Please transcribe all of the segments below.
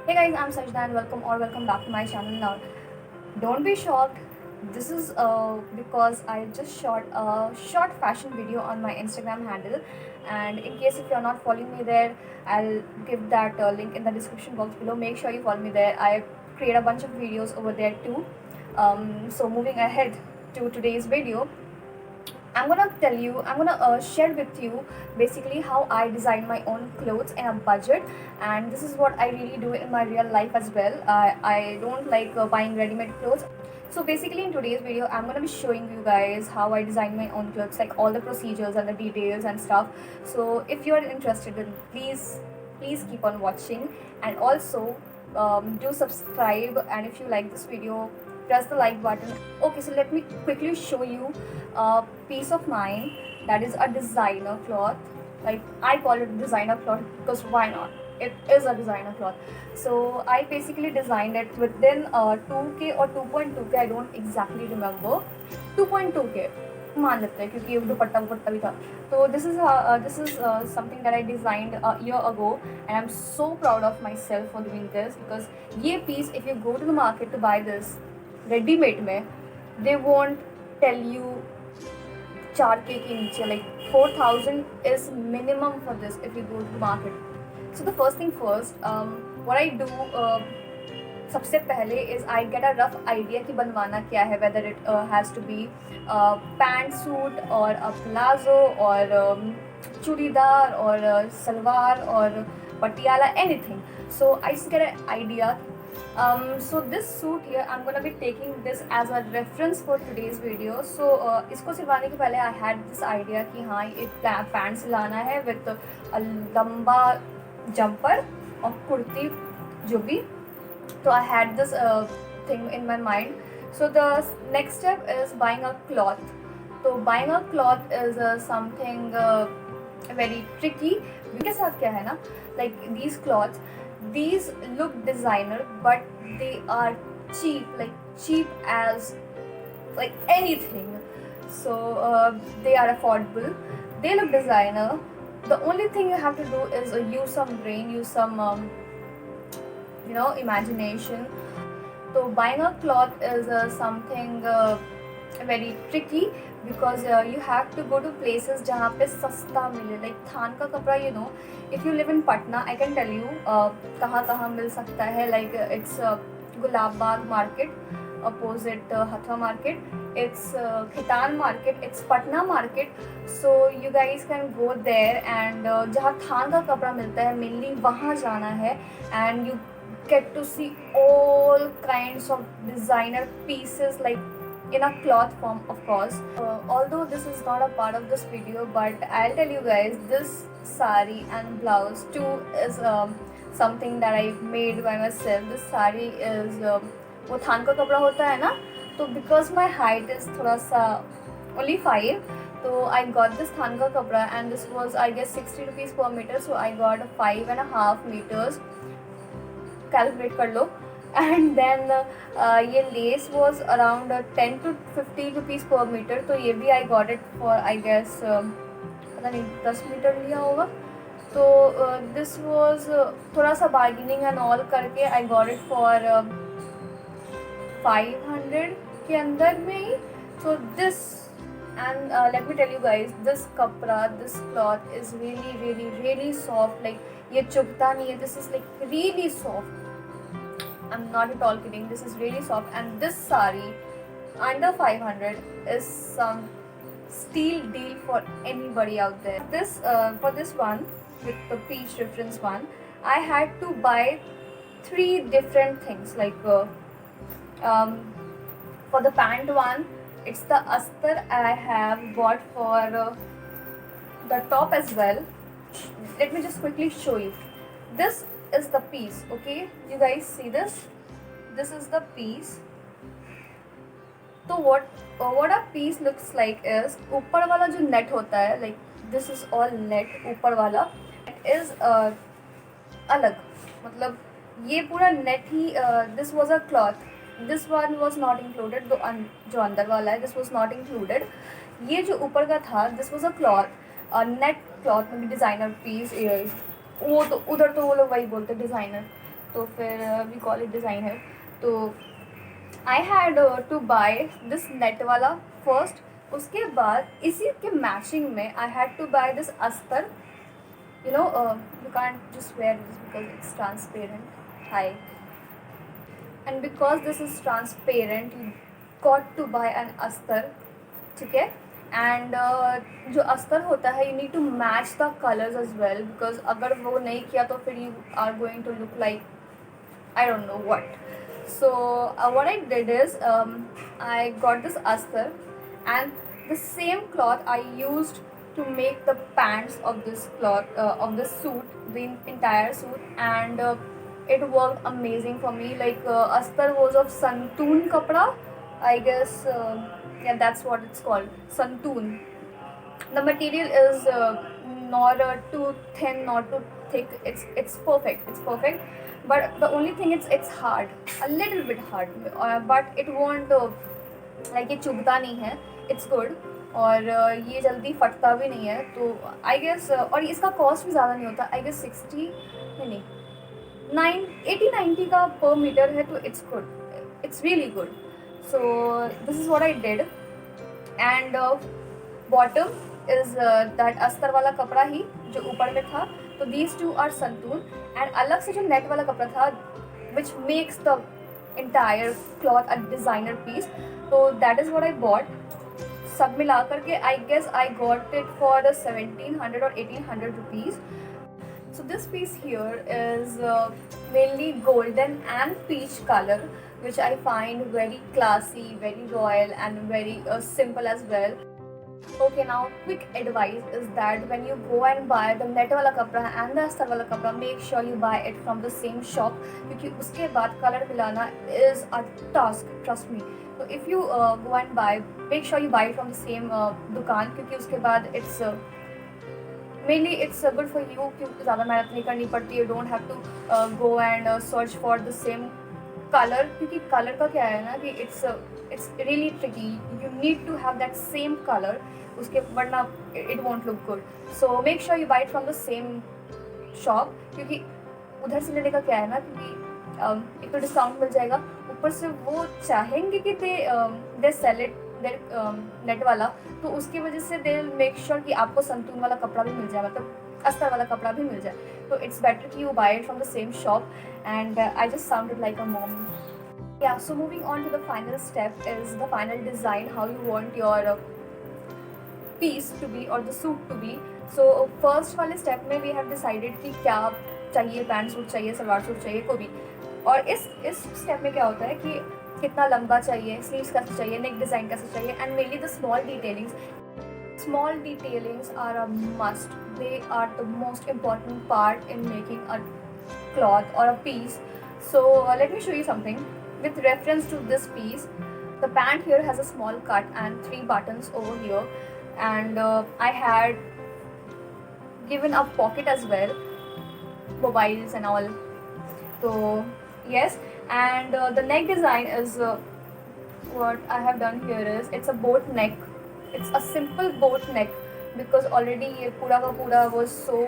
Hey guys, I'm Sajda and welcome back to my channel. Now, don't be shocked. This is because I just shot a short fashion video on my Instagram handle, and in case if you're not following me there, I'll give that link in the description box below. Make sure you follow me there. I create a bunch of videos over there too. So moving ahead to today's video, I'm gonna share with you basically how I design my own clothes in a budget, and this is what I really do in my real life as well. I don't like buying ready-made clothes. So basically in today's video, I'm gonna be showing you guys how I design my own clothes, like all the procedures and the details and stuff. So if you're interested, then please keep on watching, and also do subscribe, and if you like this video, press the like button. Okay, so let me quickly show you a piece of mine that is a designer cloth. Like, I call it designer cloth because why not, it is a designer cloth. So I basically designed it within 2k or 2.2k, I don't exactly remember. 2.2k मान लेते हैं क्योंकि दुपट्टा वुपट्टा भी था. तो this is something that I designed a year ago, and I'm so proud of myself for doing this, because ये piece, if you go to the market to buy this ready-made में, they won't tell you 4k के नीचे, like 4,000 is minimum for this if you go to the market. So the first thing first, what I do, सबसे पहले is I get a rough idea कि बनवाना क्या है, whether it has to be pant suit और a palazzo और चूड़ीदार और सलवार और Patiala, anything. So I just get an idea. So this suit here, I'm gonna be taking this as a reference for today's video. So इसको सिलवाने के पहले I had this idea कि हाँ एक पैंट सिलाना है with a लंबा जंपर और कुर्ती जो भी. So I had this thing in my mind. So the next step is buying a cloth. So buying a cloth is something very tricky. के साथ क्या है ना, like these cloths, these look designer but they are cheap, like cheap as like anything. So they are affordable, they look designer. The only thing you have to do is use some brain, use some imagination. So buying a cloth is something very tricky, because you have to go to places जहाँ पे सस्ता मिले, like थान का कपड़ा, if you live in Patna, I can tell you कहाँ कहाँ मिल सकता है. Like it's Gulab Bagh market opposite Hathwa market, it's Khitan market, it's Patna market. So you guys can go there, and जहाँ थान का कपड़ा मिलता है mainly वहाँ जाना है, and you get to see all kinds of designer pieces, like in a cloth form, of course. Although this is not a part of this video, but I'll tell you guys, this sari and blouse too is something that I made by myself. This sari is वो थान का कपड़ा होता है ना, तो because my height is थोड़ा सा only 5, so I got this थान का कपड़ा, and this was I guess 60 rupees per meter, so I got 5.5 meters, calculate कर लो. एंड देन ये lace was around 10 to 15 rupees पर मीटर. तो ये भी I got it for I guess पता नहीं 10 मीटर लिया होगा. तो दिस वॉज थोड़ा सा बार्गेनिंग एंड ऑल करके आई गॉट इट फॉर 500 के अंदर में ही. So this, and let me tell you guys, this kapra, this cloth is really really really soft. Like ये चुभता नहीं है, this is like really soft. I'm not at all kidding, this is really soft. And this sari under 500 is some steal deal for anybody out there. This for this one, with the peach reference one, I had to buy 3 different things. Like for the pant one, it's the astar I have bought for the top as well. Let me just quickly show you. This is the piece, okay? You guys see this? This is the piece. So what a piece looks like is, ऊपर वाला जो net होता है, like this is all net, ऊपर वाला is अलग, मतलब ये पूरा net he. This was a cloth, this one was not included. जो अंदर वाला है, this was not included. ये जो ऊपर का था, this was a cloth, net cloth में भी designer piece. वो तो उधर तो वो लोग वही बोलते डिज़ाइनर. तो फिर वी कॉल इट डिज़ाइनर. तो I had to buy this net वाला फर्स्ट. उसके बाद इसी के मैचिंग में I had to buy this अस्तर. You can't just wear this because it's transparent. Hi. And because this is transparent, you got to buy an अस्तर. ठीक है. एंड जो अस्तर होता है, you need to match the colours as well, because अगर वो नहीं किया तो फिर you are going to look like I don't know what. So what I did is I got this astar, and the same cloth I used to make the pants of this cloth of the suit, the entire suit, and it worked amazing for me. Like astar was of santoon kapda, I guess. Yeah, that's what it's called, santoon. The material is not too thin, not too thick. It's perfect. It's perfect. But the only thing it's hard, a little bit hard, but it won't like ये चुभता नहीं है. It's good. और ये जल्दी फटता भी नहीं है. तो I guess और इसका कॉस्ट भी ज़्यादा नहीं होता. I guess 60 नहीं 80-90 का per meter है. तो it's good. It's really good. So this is what I did. And bottom is that अस्तर वाला कपड़ा ही जो ऊपर में था. तो these two are संतून. एंड अलग से जो नेट वाला कपड़ा था which makes the entire cloth a designer piece. तो that is what I bought. सब मिला करके I guess I got it for 1700 or 1800 rupees. So this piece here is mainly golden and peach color, which I find very classy, very royal, and very simple as well. Okay, now quick advice is that when you go and buy the net वाला कपड़ा and the अस्तर वाला कपड़ा, make sure you buy it from the same shop, क्योंकि उसके बाद colour मिलाना is a task, trust me. So if you go and buy, make sure you buy it from the same दुकान, क्योंकि उसके बाद it's mainly it's good for you, क्योंकि ज़्यादा मेहनत नहीं करनी पड़ती. You don't have to go and search for the same color, क्योंकि कलर का क्या है ना कि it's really tricky. You need to have that same color, उसके वरना it won't look good. So make sure you buy it from the same shop, क्योंकि उधर से लेने का क्या है ना, क्योंकि एक तो डिस्काउंट मिल जाएगा, ऊपर से वो चाहेंगे कि they sell it there net वाला, तो उसकी वजह से दे मेक श्योर कि आपको संतून वाला कपड़ा भी मिल जाए, मतलब अस्तर वाला कपड़ा भी मिल जाए. तो इट्स बेटर कि you buy it from the same shop. And I just sounded like a mom. Yeah, so moving on to the final step is the final design, how you want your piece to be or the suit to be. So first वाले step में we have decided कि क्या चाहिए, pant suit चाहिए, salwar suit चाहिए, को भी. और इस स्टेप में क्या होता है कि कितना लंबा चाहिए, स्लीव्स कैसे चाहिए, नेक डिज़ाइन कैसे चाहिए, and mainly the small detailings. Small detailings are a must. They are the most important part in making a cloth or a piece. So let me show you something. With reference to this piece, the pant here has a small cut and 3 buttons over here, and I had given a pocket as well, mobiles and all. So yes, and the neck design is what I have done here is it's a boat neck. It's a simple boat neck because already ये पूरा का पूरा was so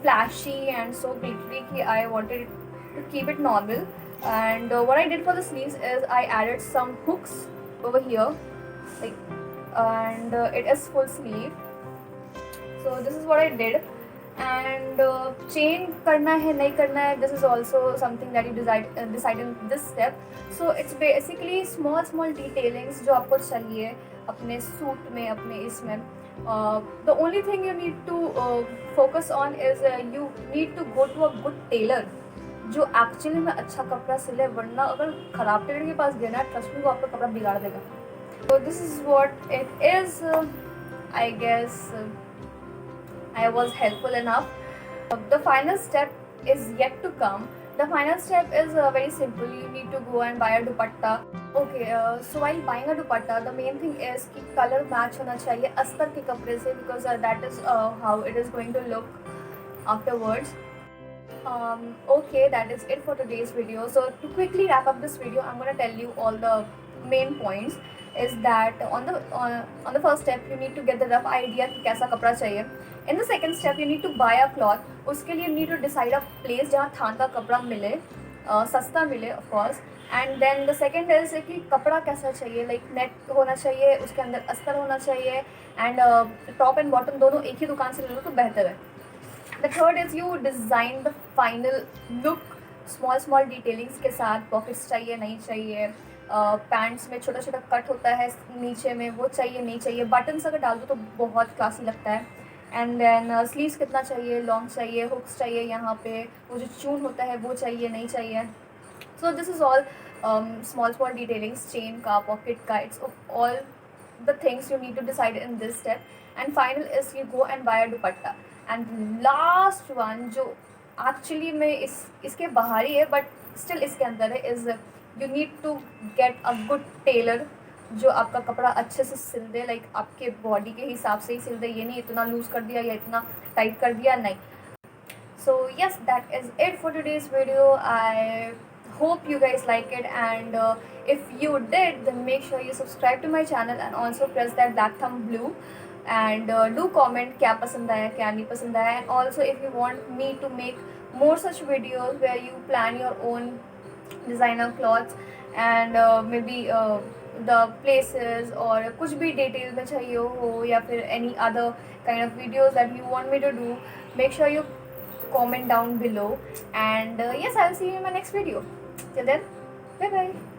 flashy and so glittery कि I wanted to keep it normal. And what I did for the sleeves is I added some hooks over here, like, and it is full sleeve. So this is what I did. And chain करना है नहीं करना है, this is also something that you decide in this step. So it's basically small detailings जो आपको चाहिए अपने suit में, अपने इसमें. The only thing you need to focus on is you need to go to a good tailor जो actually में अच्छा कपड़ा सिले, वरना अगर ख़राब टेलर के पास गया ना, ट्रस्ट मी, वो आपका कपड़ा बिगाड़ देगा. So this is what it is. I guess I was helpful enough. The final step is yet to come. The final step is very simple. You need to go and buy a dupatta. Okay, so while buying a dupatta, the main thing is कि color match होना चाहिए अस्तर के कपड़े से, because that is how it is going to look afterwards. Okay, that is it for today's video. So to quickly wrap up this video, I'm going to tell you all the main points. Is that on the first step you need to get the rough idea कि कैसा कपड़ा चाहिए. In the second step you need to buy a cloth. उसके लिए you need to decide a place जहाँ थान का कपड़ा मिले. सस्ता मिले of course. And then the second is कि कपड़ा कैसा चाहिए, लाइक नेट होना चाहिए, उसके अंदर अस्तर होना चाहिए, एंड टॉप एंड बॉटम दोनों एक ही दुकान से ले लो तो बेहतर है। The third is you design the final look small small detailings के साथ। पॉकेट्स चाहिए नहीं चाहिए, पैंट्स में छोटा छोटा कट होता है नीचे में, वो चाहिए नहीं चाहिए, बटन्स अगर डाल दो तो बहुत क्लासी लगता है। एंड देन स्लीव्स कितना चाहिए, लॉन्ग चाहिए, हुक्स चाहिए, यहाँ पे वो जो चून होता है वो चाहिए नहीं चाहिए। So this is all small detailings, chain का, pocket का, it's all the things you need to decide in this step. And final is you go and buy a dupatta. And last one जो actually में इसके बाहर ही है but still इसके अंदर है, is you need to get a good tailor जो आपका कपड़ा अच्छे से सिल दे, लाइक आपके बॉडी के हिसाब से ही सिल दे, ये नहीं इतना लूज़ कर दिया या इतना टाइट कर दिया, नहीं। So yes, that is it for today's video. I hope you guys like it, and if you did, then make sure you subscribe to my channel and also press that black thumb blue, and do comment क्या पसंद आया क्या नहीं पसंद आया। And also if you want me to make more such videos where you plan your own designer clothes and maybe the places और कुछ भी डिटेल में चाहिए हो या फिर any other kind of videos that you want me to do, make sure you comment down below, and yes, I'll see you in my next video. Till then, bye bye.